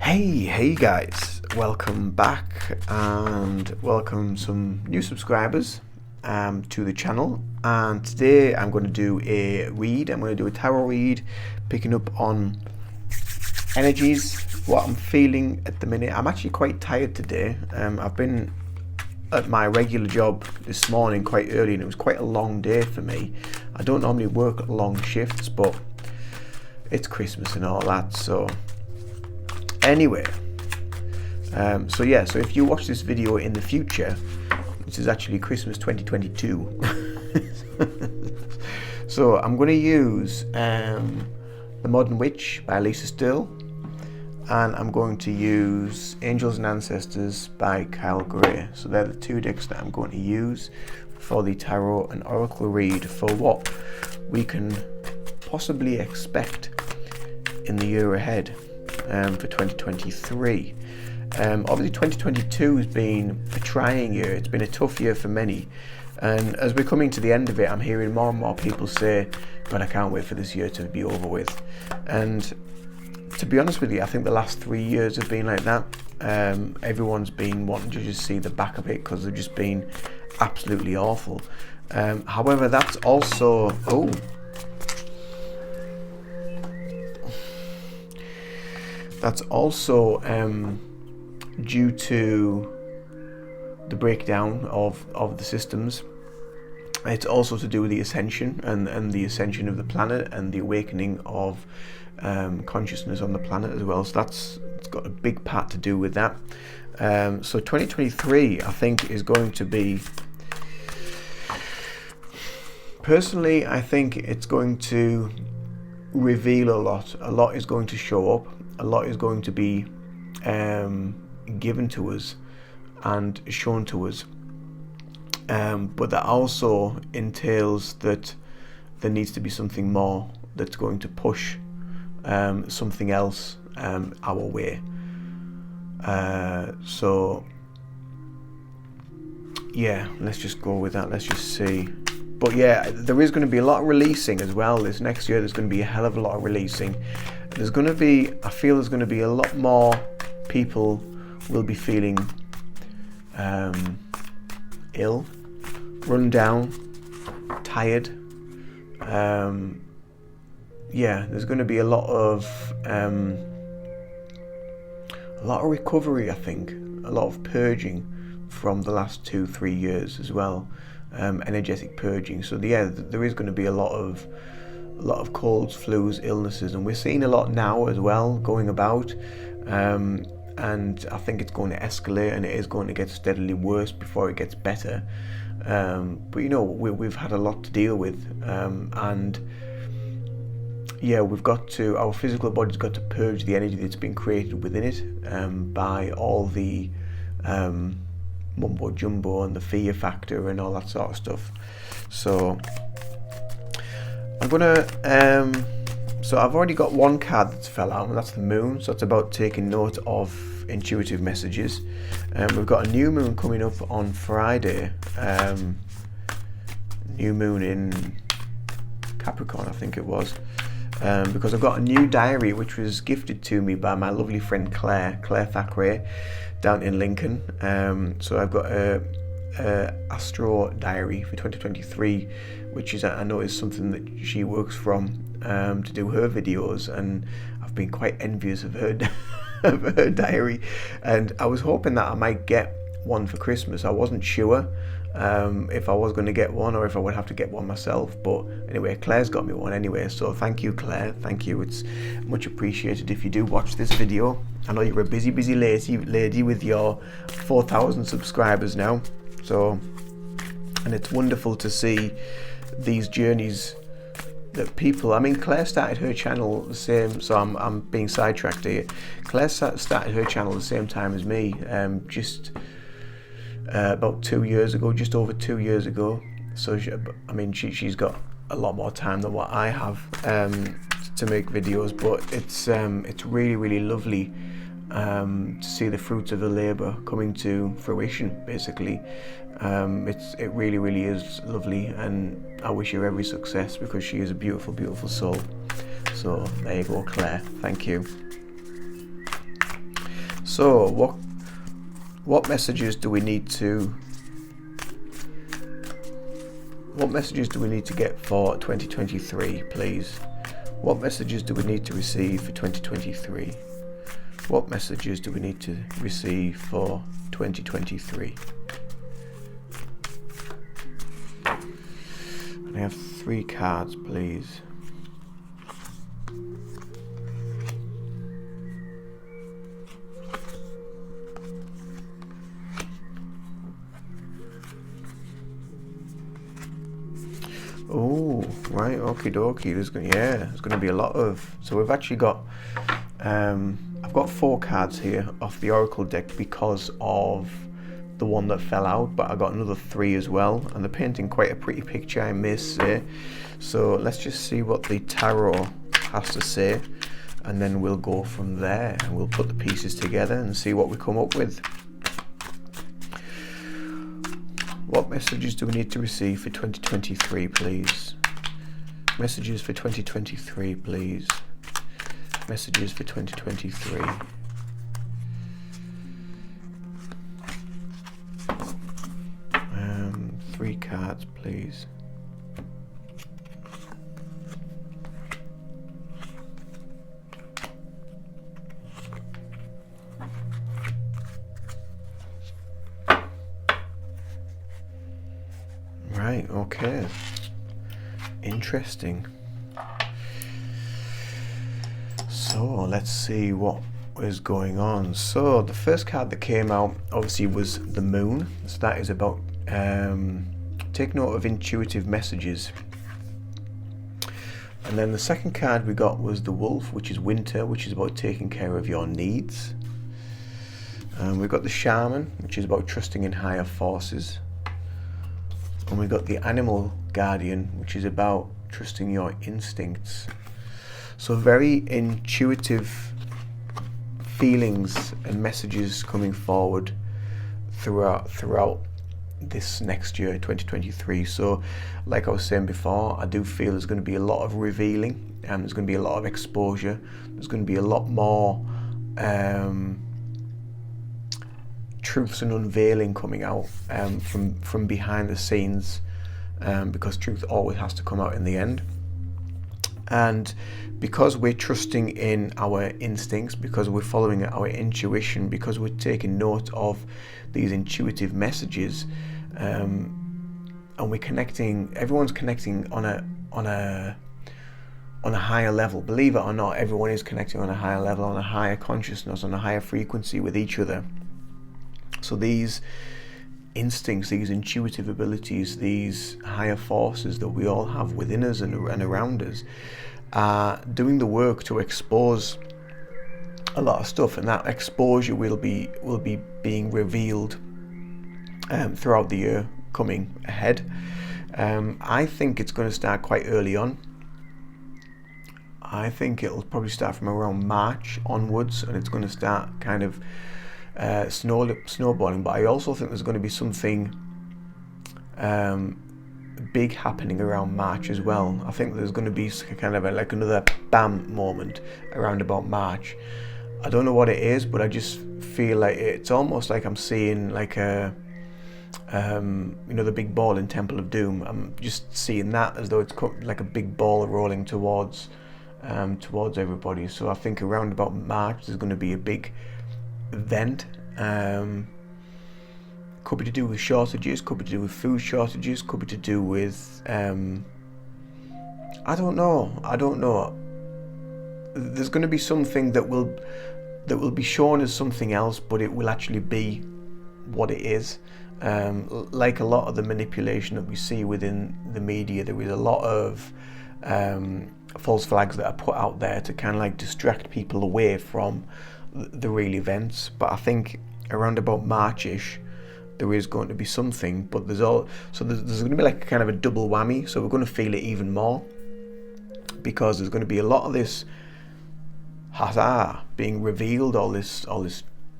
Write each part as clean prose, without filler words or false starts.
Hey guys, welcome back and welcome some new subscribers to the channel. And today I'm going to do a read. I'm going to do a tarot read, picking up on energies, what I'm feeling at the minute. I'm actually quite tired today. I've been at my regular job this morning quite early and it was quite a long day for me. I don't normally work long shifts, but it's Christmas and all that, so anyway, so if you watch this video in the future, which is actually Christmas 2022, so I'm going to use The Modern Witch by Lisa Still, and I'm going to use Angels and Ancestors by Kyle Gray. So they're the two decks that I'm going to use for the Tarot and Oracle read for what we can possibly expect in the year ahead. For 2023. Obviously 2022 has been a trying year. It's been a tough year for many, and as we're coming to the end of it, I'm hearing more and more people say, God, I can't wait for this year to be over with. And to be honest with you, I think the last 3 years have been like that. Everyone's been wanting to just see the back of it because they've just been absolutely awful. However, that's also due to the breakdown of the systems. It's also to do with the ascension and the ascension of the planet and the awakening of consciousness on the planet as well. So it's got a big part to do with that. So 2023, I think, is going to be, personally, I think it's going to reveal a lot. A lot is going to show up. A lot is going to be given to us and shown to us, but that also entails that there needs to be something more that's going to push something else our way. So yeah, let's just go with that. Let's just see. But yeah, there is going to be a lot of releasing as well. This next year there's going to be a hell of a lot of releasing. There's going to be, I feel there's going to be a lot more people will be feeling ill, run down, tired. Yeah, there's going to be a lot of recovery, I think, a lot of purging from the last 2-3 years as well, energetic purging. So yeah, there is going to be a lot of colds, flus, illnesses, and we're seeing a lot now as well going about, and I think it's going to escalate and it is going to get steadily worse before it gets better. But you know, we've had a lot to deal with, and yeah, our physical body's got to purge the energy that's been created within it by all the mumbo jumbo and the fear factor and all that sort of stuff. So I'm gonna so I've already got one card that's fell out, and that's the moon. So it's about taking note of intuitive messages. We've got a new moon coming up on Friday, new moon in Capricorn, I think it was, because I've got a new diary which was gifted to me by my lovely friend Claire Thackeray down in Lincoln. So I've got a Astro diary for 2023, which is, I know, is something that she works from to do her videos, and I've been quite envious of her of her diary, and I was hoping that I might get one for Christmas. I wasn't sure if I was going to get one or if I would have to get one myself, but anyway, Claire's got me one anyway, so thank you, Claire. Thank you. It's much appreciated if you do watch this video. I know you're a busy lady with your 4,000 subscribers now. So, and it's wonderful to see these journeys that people, I mean, Claire started her channel the same, so I'm being sidetracked here. Claire started her channel the same time as me, just about 2 years ago, just over 2 years ago. So she's got a lot more time than what I have to make videos, but it's really lovely to see the fruits of her labour coming to fruition, basically. It really is lovely, and I wish her every success because she is a beautiful soul. So there you go, Claire. Thank you. So what messages do we need to get for 2023, please? What messages do we need to receive for 2023? What messages do we need to receive for 2023? And I have 3 cards, please. Oh, right, okie dokie. There's going to be a lot of. So we've actually got. I've got 4 cards here off the Oracle deck because of the one that fell out, but I got another 3 as well, and they're painting quite a pretty picture, I may say. So let's just see what the tarot has to say, and then we'll go from there, and we'll put the pieces together and see what we come up with. What messages do we need to receive for 2023, please? Messages for 2023, please. Messages for 2023. Three cards, please. Right, okay. Interesting. So let's see what is going on. So the first card that came out obviously was the Moon. So that is about take note of intuitive messages. And then the second card we got was the Wolf, which is Winter, which is about taking care of your needs. We've got the Shaman, which is about trusting in higher forces. And we got the Animal Guardian, which is about trusting your instincts. So very intuitive feelings and messages coming forward throughout this next year, 2023. So like I was saying before, I do feel there's going to be a lot of revealing, and there's going to be a lot of exposure. There's going to be a lot more truths and unveiling coming out from behind the scenes, because truth always has to come out in the end. And because we're trusting in our instincts, because we're following our intuition, because we're taking note of these intuitive messages, and we're connecting, everyone's connecting on a higher level. Believe it or not, everyone is connecting on a higher level, on a higher consciousness, on a higher frequency with each other. So these instincts, these intuitive abilities, these higher forces that we all have within us and around us are doing the work to expose a lot of stuff, and that exposure will be being revealed throughout the year coming ahead. I think it's going to start quite early on. I think it'll probably start from around March onwards, and it's going to start kind of snowballing. But I also think there's going to be something big happening around March as well. I think there's going to be kind of like another bam moment around about March. I don't know what it is, but I just feel like it's almost like I'm seeing like a the big ball in Temple of Doom. I'm just seeing that as though it's like a big ball rolling towards everybody. So I think around about March there's going to be a big event. Could be to do with shortages, could be to do with food shortages, could be to do with I don't know. There's going to be something that will be shown as something else, but it will actually be what it is. Like a lot of the manipulation that we see within the media, there is a lot of false flags that are put out there to kind of like distract people away from the real events. But I think around about Marchish there is going to be something, but there's going to be like kind of a double whammy. So we're going to feel it even more, because there's going to be a lot of this being revealed, all this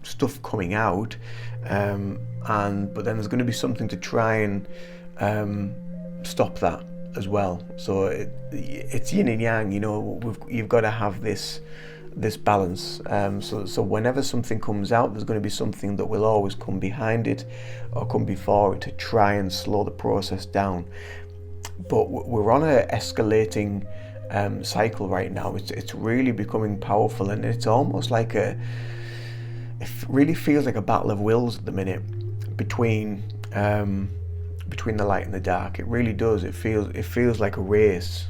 stuff coming out, but then there's going to be something to try and stop that as well. So it's yin and yang, you've got to have this this balance. So whenever something comes out, there's going to be something that will always come behind it or come before it to try and slow the process down. But we're on an escalating cycle right now. It's really becoming powerful, and it's almost like it really feels like a battle of wills at the minute between the light and the dark. It really does. It feels like a race.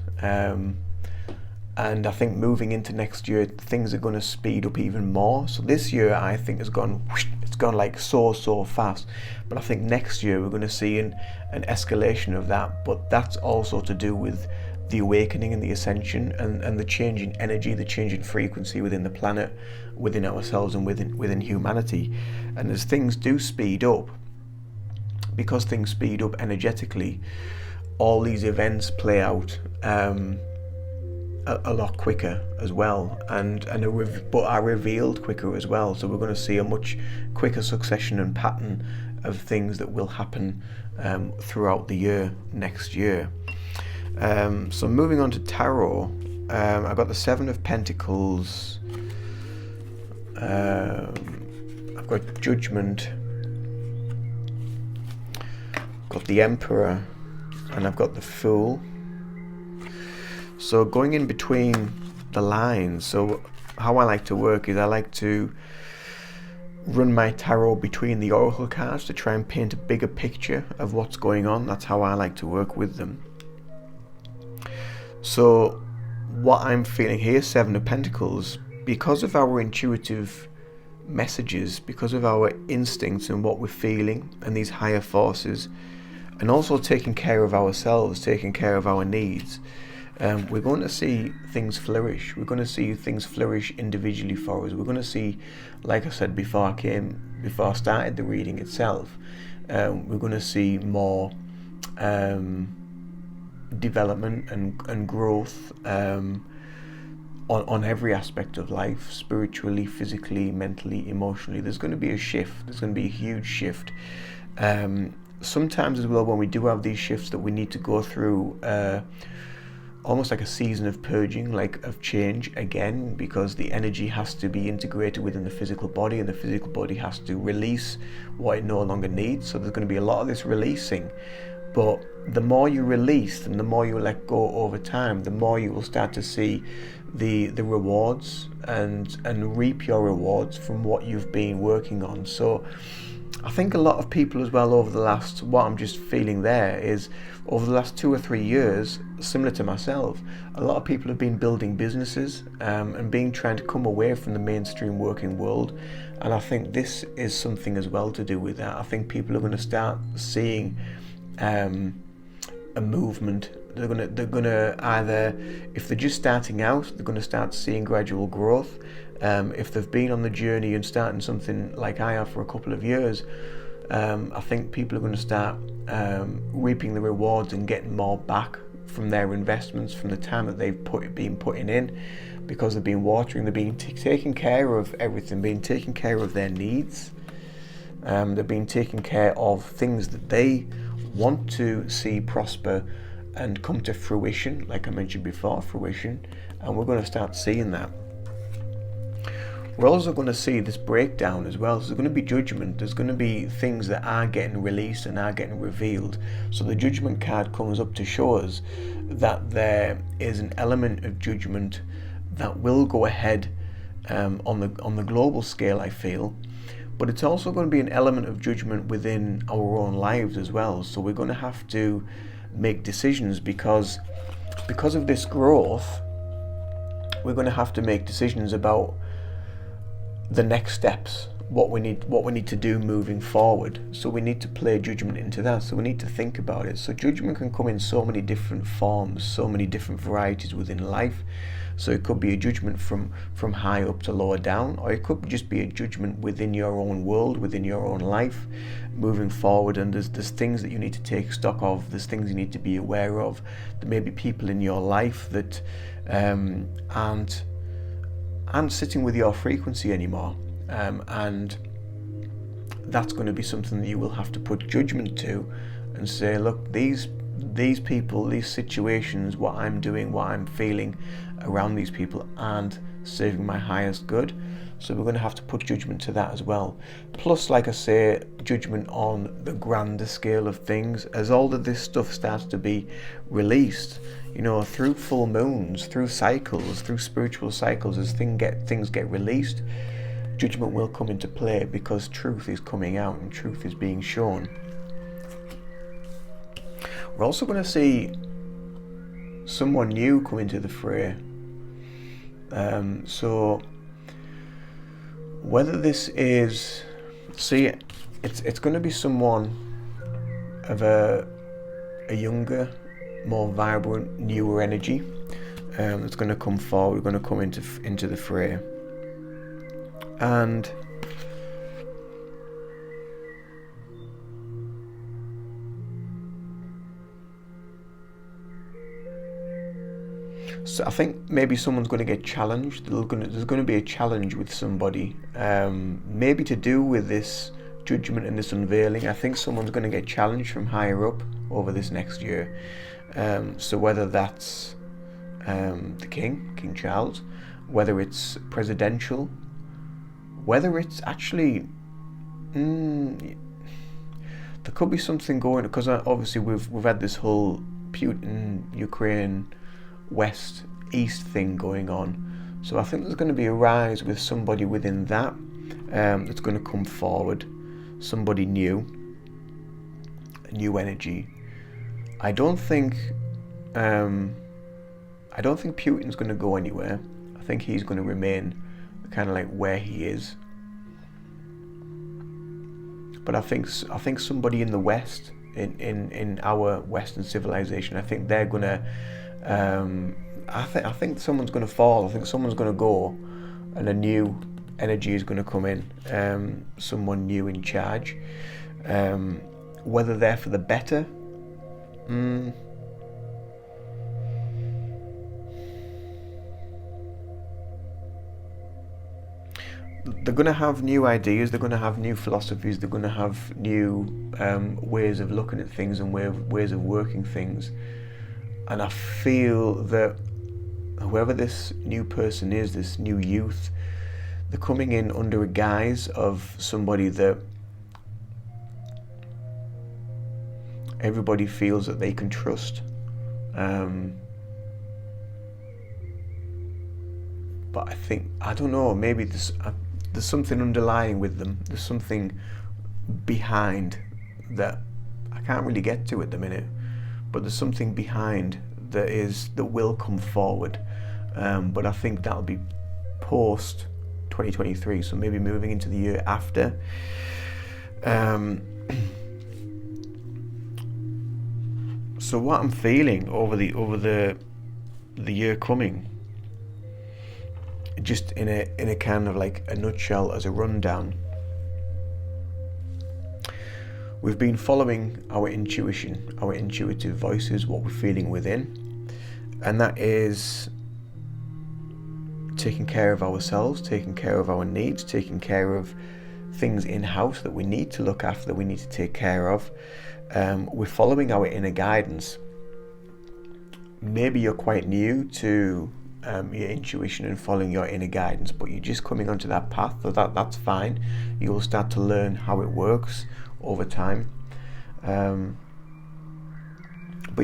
And I think moving into next year, things are going to speed up even more. So this year, I think it's gone like so fast. But I think next year we're going to see an escalation of that. But that's also to do with the awakening and the ascension and the change in energy, the change in frequency within the planet, within ourselves and within humanity. And as things do speed up, because things speed up energetically, all these events play out a lot quicker as well, but are revealed quicker as well. So we're going to see a much quicker succession and pattern of things that will happen throughout the year next year. So moving on to tarot, I got the Seven of Pentacles. I've got Judgment. I've got the Emperor, and I've got the Fool. So going in between the lines, so how I like to work is I like to run my tarot between the oracle cards to try and paint a bigger picture of what's going on. That's how I like to work with them. So what I'm feeling here, Seven of Pentacles, because of our intuitive messages, because of our instincts and what we're feeling and these higher forces, and also taking care of ourselves, taking care of our needs, we're going to see things flourish. We're going to see things flourish individually for us. We're going to see, like I said before I started the reading itself, we're going to see more development and growth on every aspect of life, spiritually, physically, mentally, emotionally. There's going to be a shift. There's going to be a huge shift. Sometimes as well, when we do have these shifts, that we need to go through almost like a season of purging, like of change again, because the energy has to be integrated within the physical body, and the physical body has to release what it no longer needs. So there's going to be a lot of this releasing. But the more you release and the more you let go over time, the more you will start to see the rewards and reap your rewards from what you've been working on. So I think a lot of people as well over the last, what I'm just feeling there is, over the last 2 or 3 years, similar to myself, a lot of people have been building businesses and trying to come away from the mainstream working world. And I think this is something as well to do with that. I think people are going to start seeing a movement. They're gonna either, if they're just starting out, they're going to start seeing gradual growth. If they've been on the journey and starting something like I have for a couple of years, I think people are going to start reaping the rewards and getting more back from their investments, from the time that they've been putting in, because they've been watering, they've been taking care of everything, been taking care of their needs. They've been taking care of things that they want to see prosper and come to fruition, like I mentioned before, fruition, and we're going to start seeing that. We're also going to see this breakdown as well. So there's going to be judgment. There's going to be things that are getting released and are getting revealed. So the judgment card comes up to show us that there is an element of judgment that will go ahead on the global scale, I feel. But it's also going to be an element of judgment within our own lives as well. So we're going to have to make decisions because of this growth. We're going to have to make decisions about the next steps, what we need to do moving forward. So we need to play judgment into that. So we need to think about it. So judgment can come in so many different forms, so many different varieties within life. So it could be a judgment from high up to lower down, or it could just be a judgment within your own world, within your own life, moving forward. And there's things that you need to take stock of. There's things you need to be aware of. There may be people in your life that aren't sitting with your frequency anymore, and that's going to be something that you will have to put judgment to and say, look, these people, these situations, what I'm doing, what I'm feeling around these people aren't serving my highest good. So we're going to have to put judgment to that as well. Plus, like I say, judgment on the grander scale of things. As all of this stuff starts to be released, through full moons, through cycles, through spiritual cycles, as things get released, judgment will come into play, because truth is coming out and truth is being shown. We're also going to see someone new come into the fray. So whether this is, it's going to be someone of a younger, more vibrant, newer energy that's going to come forward, going to come into the fray. And so I think maybe someone's going to get challenged. There's going to be a challenge with somebody, maybe to do with this judgment and this unveiling. I think someone's going to get challenged from higher up over this next year. So whether that's the King Charles, whether it's presidential, whether it's actually, there could be something going, because obviously we've had this whole Putin, Ukraine, West, East thing going on. So I think there's going to be a rise with somebody within that that's going to come forward, somebody new energy. I don't think Putin's going to go anywhere. I think he's going to remain kind of like where he is. But I think somebody in the West, in our Western civilization, I think they're gonna. I think someone's gonna fall. I think someone's gonna go, and a new energy is gonna come in. Someone new in charge. Whether they're for the better. They're going to have new ideas, they're going to have new philosophies, they're going to have new ways of looking at things and ways of working things. And I feel that whoever this new person is, this new youth, they're coming in under a guise of somebody that everybody feels that they can trust. But I don't know, maybe there's something underlying with them. There's something behind that I can't really get to at the minute, but there's something behind that will come forward. But I think that'll be post 2023, so maybe moving into the year after. So what I'm feeling over the year coming, just in a kind of like a nutshell, as a rundown, we've been following our intuition, our intuitive voices, what we're feeling within, and that is taking care of ourselves, taking care of our needs, taking care of things in-house that we need to look after, that we need to take care of. We're following our inner guidance. Maybe you're quite new to your intuition and following your inner guidance, but you're just coming onto that path, so that's fine. You'll start to learn how it works over time. But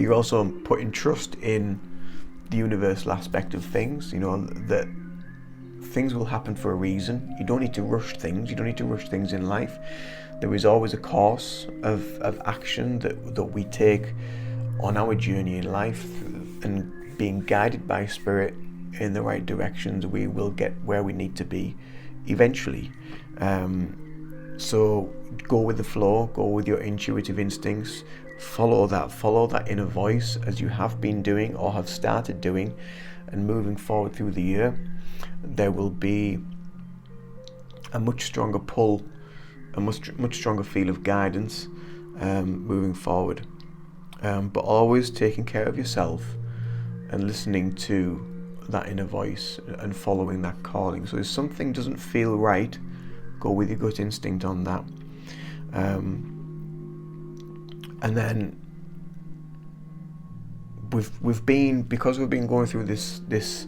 you're also putting trust in the universal aspect of things, that things will happen for a reason. You don't need to rush things. You don't need to rush things in life. There is always a course of action that we take on our journey in life, and being guided by spirit in the right directions, we will get where we need to be eventually. So go with the flow, go with your intuitive instincts, follow that inner voice, as you have been doing or have started doing, and moving forward through the year, there will be a much stronger pull, a much stronger feel of guidance moving forward. But always taking care of yourself and listening to that inner voice and following that calling. So if something doesn't feel right, go with your gut instinct on that. And then because we've been going through this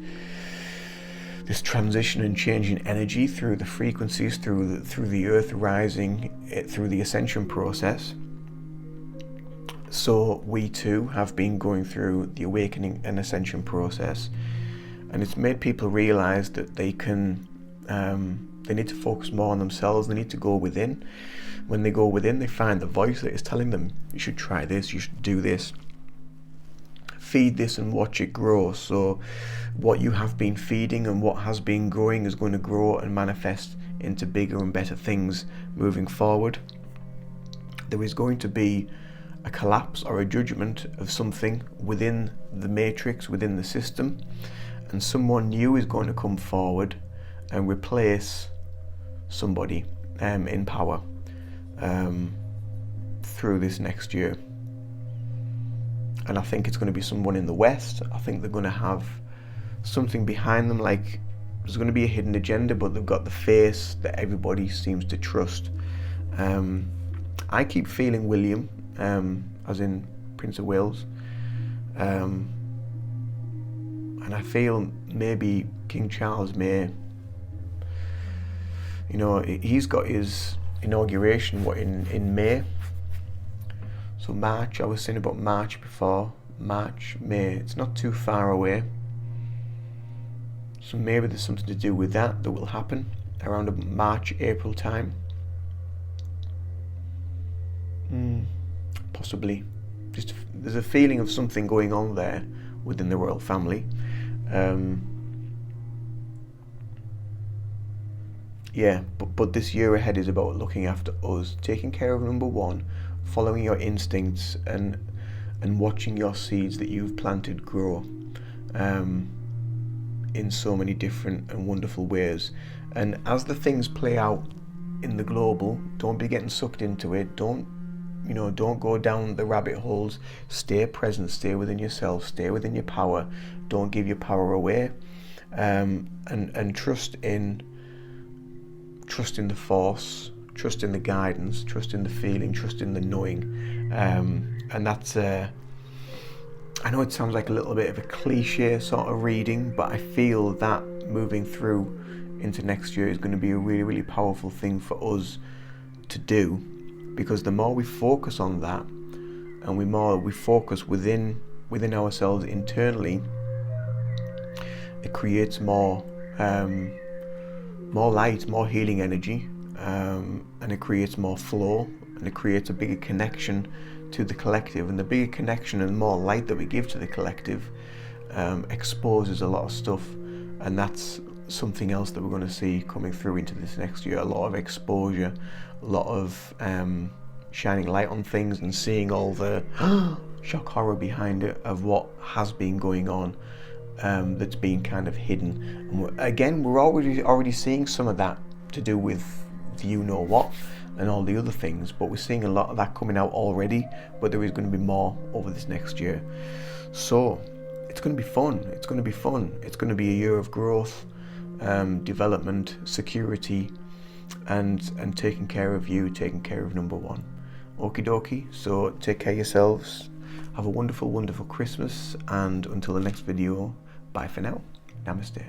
this transition and change in energy through the frequencies, through the earth rising, through the ascension process. So we too have been going through the awakening and ascension process, and it's made people realize that they need to focus more on themselves. They need to go within. When they go within, they find the voice that is telling them, you should try this, you should do this, feed this and watch it grow. So what you have been feeding and what has been growing is going to grow and manifest into bigger and better things moving forward. There is going to be a collapse or a judgment of something within the matrix, within the system, and someone new is going to come forward and replace somebody in power through this next year. And I think it's going to be someone in the West. I think they're going to have something behind them, like there's going to be a hidden agenda, but they've got the face that everybody seems to trust. I keep feeling William, as in Prince of Wales, and I feel maybe King Charles may, he's got his inauguration in May. So March, I was saying about March before, March, May, it's not too far away. So maybe there's something to do with that will happen around March, April time. Possibly. Just there's a feeling of something going on there within the royal family. But this year ahead is about looking after us, taking care of number one, following your instincts and watching your seeds that you've planted grow in so many different and wonderful ways. And as the things play out in the global, don't be getting sucked into it. Don't go down the rabbit holes. Stay present, stay within yourself, stay within your power. Don't give your power away, and trust in the force, trust in the guidance, trust in the feeling, trust in the knowing. And that's I know it sounds like a little bit of a cliche sort of reading, but I feel that moving through into next year is going to be a really, really powerful thing for us to do, because the more we focus on that and the more we focus within ourselves internally, it creates more light, more healing energy, and it creates more flow, and it creates a bigger connection to the collective. And the bigger connection and more light that we give to the collective exposes a lot of stuff, and that's something else that we're going to see coming through into this next year. A lot of exposure, a lot of shining light on things and seeing all the shock horror behind it of what has been going on, that's been kind of hidden. And we're already seeing some of that to do with the you-know-what and all the other things, but we're seeing a lot of that coming out already, but there is going to be more over this next year. So it's going to be fun. It's going to be a year of growth, development, security, and taking care of you, taking care of number one. Okie dokie. So take care of yourselves. Have a wonderful, wonderful Christmas, and until the next video, bye for now. Namaste.